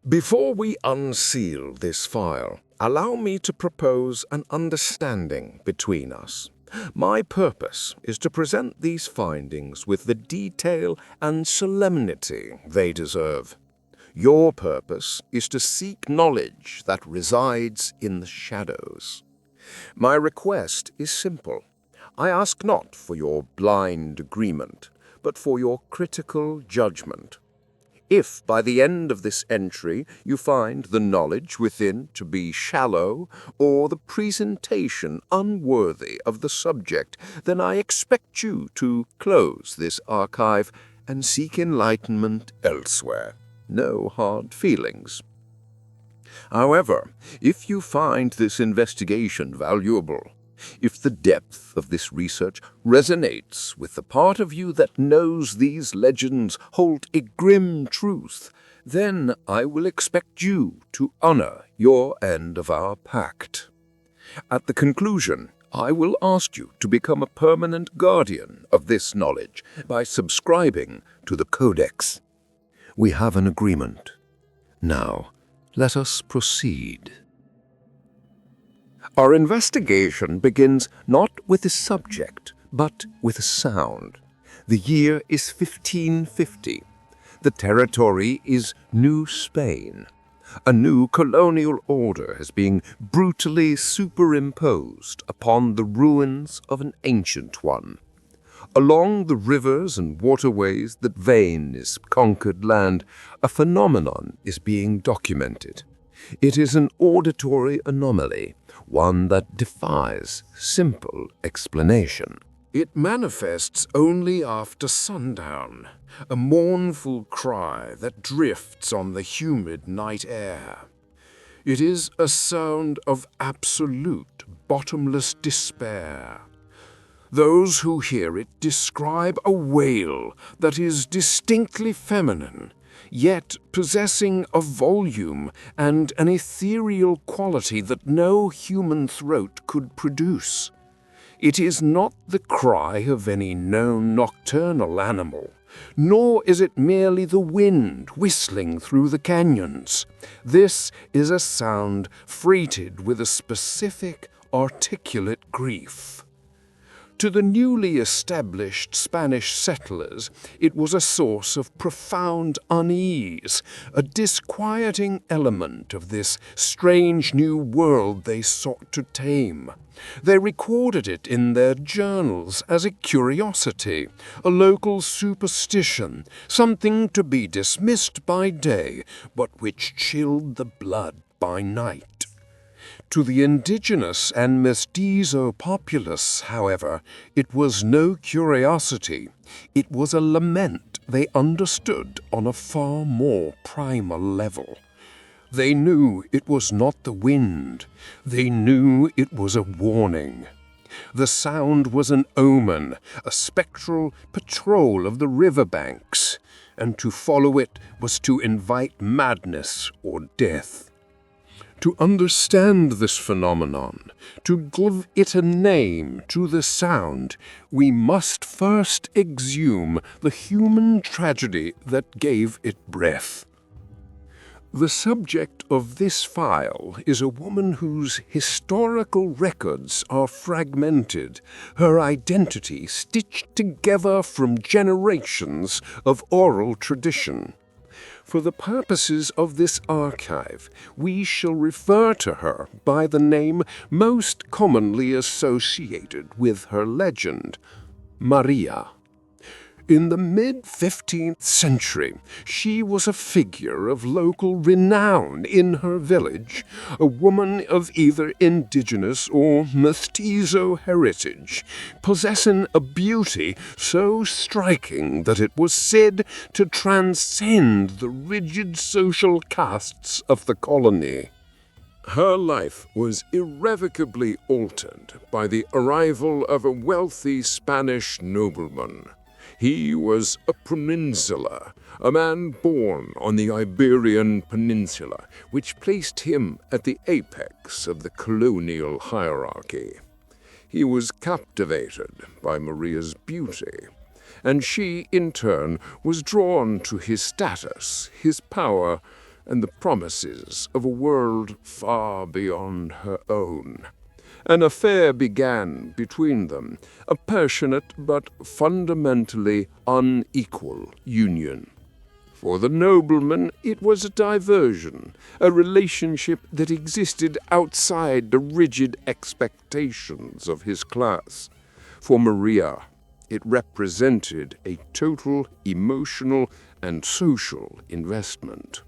Before we unseal this file, allow me to propose an understanding between us. My purpose is to present these findings with the detail and solemnity they deserve. Your purpose is to seek knowledge that resides in the shadows. My request is simple. I ask not for your blind agreement, but for your critical judgment. If by the end of this entry you find the knowledge within to be shallow or the presentation unworthy of the subject, then I expect you to close this archive and seek enlightenment elsewhere. No hard feelings. However, if you find this investigation valuable, if the depth of this research resonates with the part of you that knows these legends hold a grim truth, then I will expect you to honor your end of our pact. At the conclusion, I will ask you to become a permanent guardian of this knowledge by subscribing to the Codex. We have an agreement. Now, let us proceed. Our investigation begins not with a subject, but with a sound. The year is 1550. The territory is New Spain. A new colonial order has been brutally superimposed upon the ruins of an ancient one. Along the rivers and waterways that vein this conquered land, a phenomenon is being documented. It is an auditory anomaly, one that defies simple explanation. It manifests only after sundown, a mournful cry that drifts on the humid night air. It is a sound of absolute, bottomless despair. Those who hear it describe a wail that is distinctly feminine, yet possessing a volume and an ethereal quality that no human throat could produce. It is not the cry of any known nocturnal animal, nor is it merely the wind whistling through the canyons. This is a sound freighted with a specific, articulate grief. To the newly established Spanish settlers, it was a source of profound unease, a disquieting element of this strange new world they sought to tame. They recorded it in their journals as a curiosity, a local superstition, something to be dismissed by day, but which chilled the blood by night. To the indigenous and mestizo populace, however, it was no curiosity. It was a lament they understood on a far more primal level. They knew it was not the wind. They knew it was a warning. The sound was an omen, a spectral patrol of the riverbanks, and to follow it was to invite madness or death. To understand this phenomenon, to give it a name to the sound, we must first exhume the human tragedy that gave it breath. The subject of this file is a woman whose historical records are fragmented, her identity stitched together from generations of oral tradition. For the purposes of this archive, we shall refer to her by the name most commonly associated with her legend, María. In the mid-15th century, she was a figure of local renown in her village, a woman of either indigenous or mestizo heritage, possessing a beauty so striking that it was said to transcend the rigid social castes of the colony. Her life was irrevocably altered by the arrival of a wealthy Spanish nobleman. He was a peninsular, a man born on the Iberian Peninsula, which placed him at the apex of the colonial hierarchy. He was captivated by Maria's beauty, and she, in turn, was drawn to his status, his power, and the promises of a world far beyond her own. An affair began between them, a passionate but fundamentally unequal union. For the nobleman, it was a diversion, a relationship that existed outside the rigid expectations of his class. For Maria, it represented a total emotional and social investment.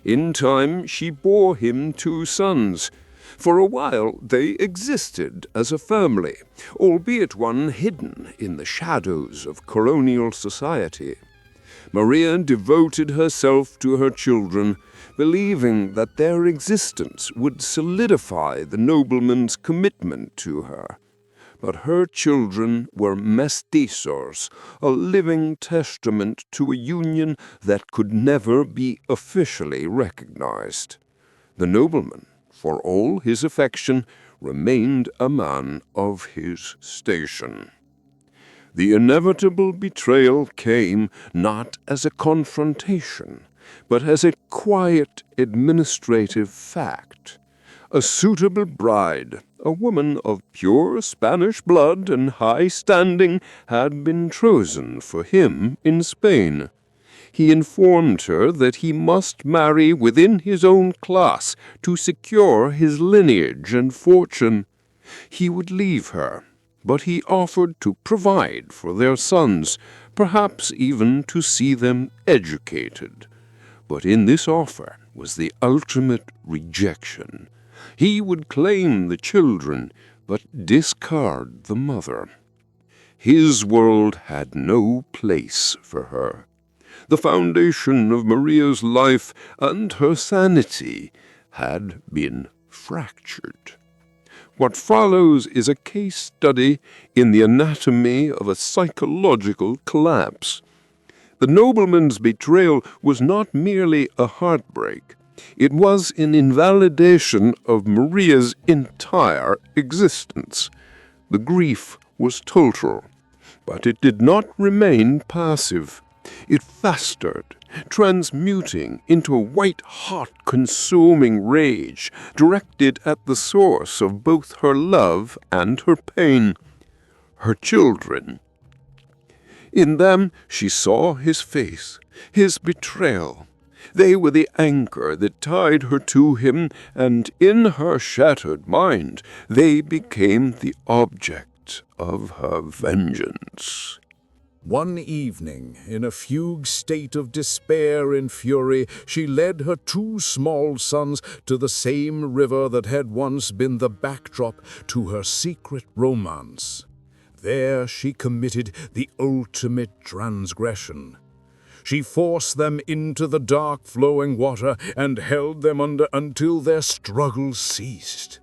In time, she bore him 2 sons. For a while, they existed as a family, albeit one hidden in the shadows of colonial society. Maria devoted herself to her children, believing that their existence would solidify the nobleman's commitment to her. But her children were mestizos, a living testament to a union that could never be officially recognized. The nobleman, for all his affection, remained a man of his station. The inevitable betrayal came not as a confrontation, but as a quiet administrative fact. A suitable bride, a woman of pure Spanish blood and high standing, had been chosen for him in Spain. He informed her that he must marry within his own class to secure his lineage and fortune. He would leave her, but he offered to provide for their sons, perhaps even to see them educated. But in this offer was the ultimate rejection. He would claim the children, but discard the mother. His world had no place for her. The foundation of Maria's life and her sanity had been fractured. What follows is a case study in the anatomy of a psychological collapse. The nobleman's betrayal was not merely a heartbreak. It was an invalidation of Maria's entire existence. The grief was total, but it did not remain passive. It festered, transmuting into a white-hot consuming rage directed at the source of both her love and her pain, her children. In them she saw his face, his betrayal. They were the anchor that tied her to him, and in her shattered mind they became the object of her vengeance. One evening, in a fugue state of despair and fury, she led her 2 small sons to the same river that had once been the backdrop to her secret romance. There she committed the ultimate transgression. She forced them into the dark flowing water and held them under until their struggles ceased.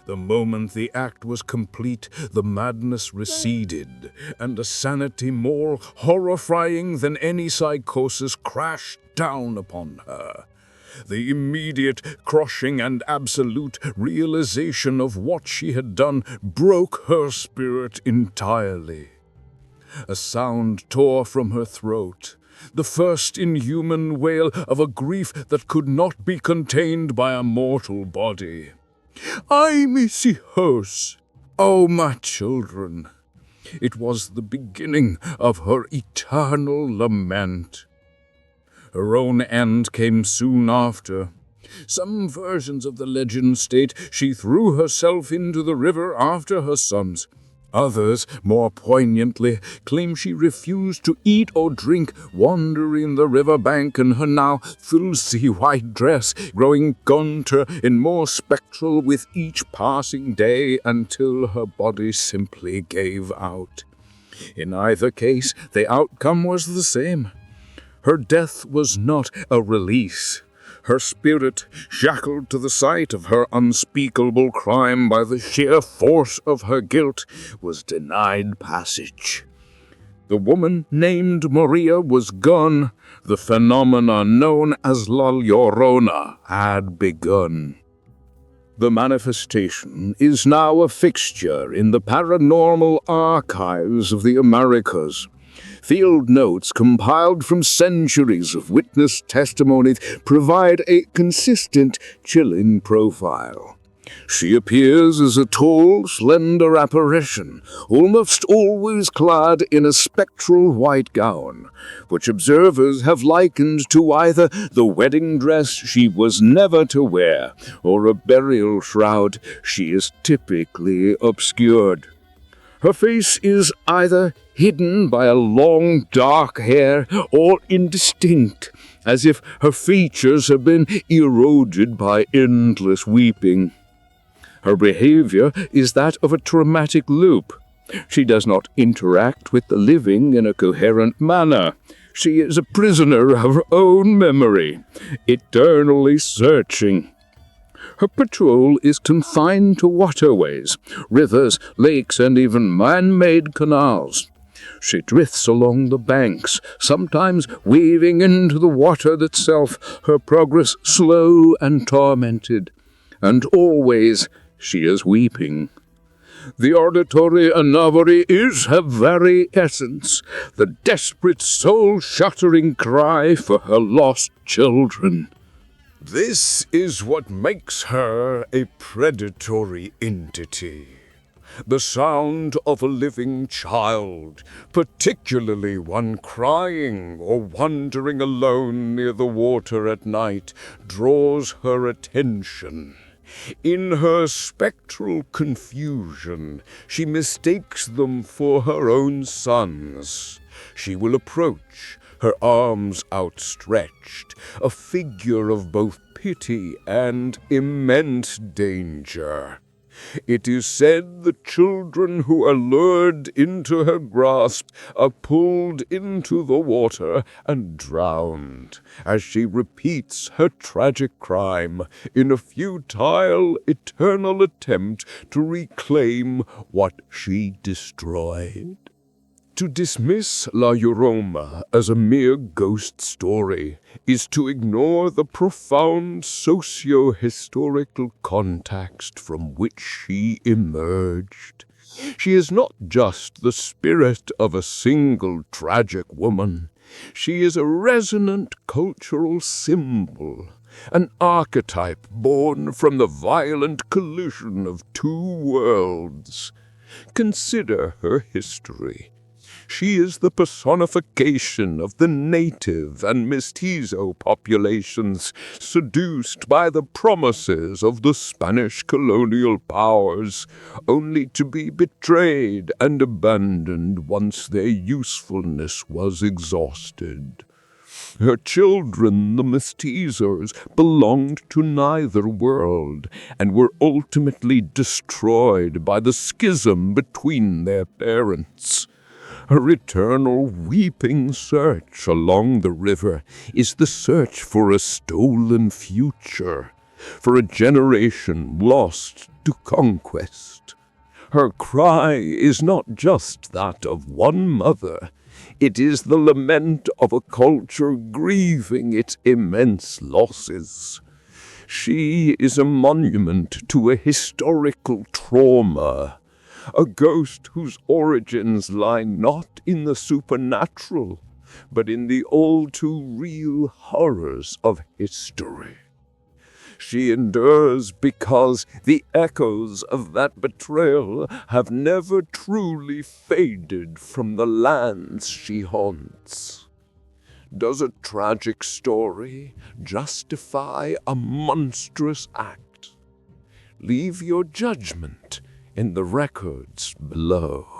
The moment the act was complete, the madness receded, and a sanity more horrifying than any psychosis crashed down upon her. The immediate, crushing, and absolute realization of what she had done broke her spirit entirely. A sound tore from her throat, the first inhuman wail of a grief that could not be contained by a mortal body. "Ay, mis hijos, oh my children!" It was the beginning of her eternal lament. Her own end came soon after. Some versions of the legend state she threw herself into the river after her sons. Others, more poignantly, claim she refused to eat or drink, wandering the riverbank in her now filthy white dress, growing gaunter and more spectral with each passing day until her body simply gave out. In either case, the outcome was the same. Her death was not a release. Her spirit, shackled to the site of her unspeakable crime by the sheer force of her guilt, was denied passage. The woman named Maria was gone. The phenomena known as La Llorona had begun. The manifestation is now a fixture in the paranormal archives of the Americas. Field notes compiled from centuries of witness testimonies provide a consistent, chilling profile. She appears as a tall, slender apparition, almost always clad in a spectral white gown, which observers have likened to either the wedding dress she was never to wear or a burial shroud she is typically obscured. Her face is either hidden by a long, dark hair or indistinct, as if her features have been eroded by endless weeping. Her behavior is that of a traumatic loop. She does not interact with the living in a coherent manner. She is a prisoner of her own memory, eternally searching. Her patrol is confined to waterways, rivers, lakes, and even man-made canals. She drifts along the banks, sometimes weaving into the water itself, her progress slow and tormented. And always she is weeping. The Auditory Phenomenon is her very essence, the desperate, soul-shattering cry for her lost children. This is what makes her a predatory entity. The sound of a living child, particularly one crying or wandering alone near the water at night, draws her attention. In her spectral confusion, she mistakes them for her own sons. She will approach, her arms outstretched, a figure of both pity and immense danger. It is said the children who are lured into her grasp are pulled into the water and drowned, as she repeats her tragic crime in a futile, eternal attempt to reclaim what she destroyed. To dismiss La Llorona as a mere ghost story is to ignore the profound socio-historical context from which she emerged. She is not just the spirit of a single tragic woman. She is a resonant cultural symbol, an archetype born from the violent collision of two worlds. Consider her history. She is the personification of the native and mestizo populations, seduced by the promises of the Spanish colonial powers, only to be betrayed and abandoned once their usefulness was exhausted. Her children, the mestizos, belonged to neither world, and were ultimately destroyed by the schism between their parents. Her eternal weeping search along the river is the search for a stolen future, for a generation lost to conquest. Her cry is not just that of one mother. It is the lament of a culture grieving its immense losses. She is a monument to a historical trauma, a ghost whose origins lie not in the supernatural, but in the all-too-real horrors of history. She endures because the echoes of that betrayal have never truly faded from the lands she haunts. Does a tragic story justify a monstrous act? Leave your judgment in the records below.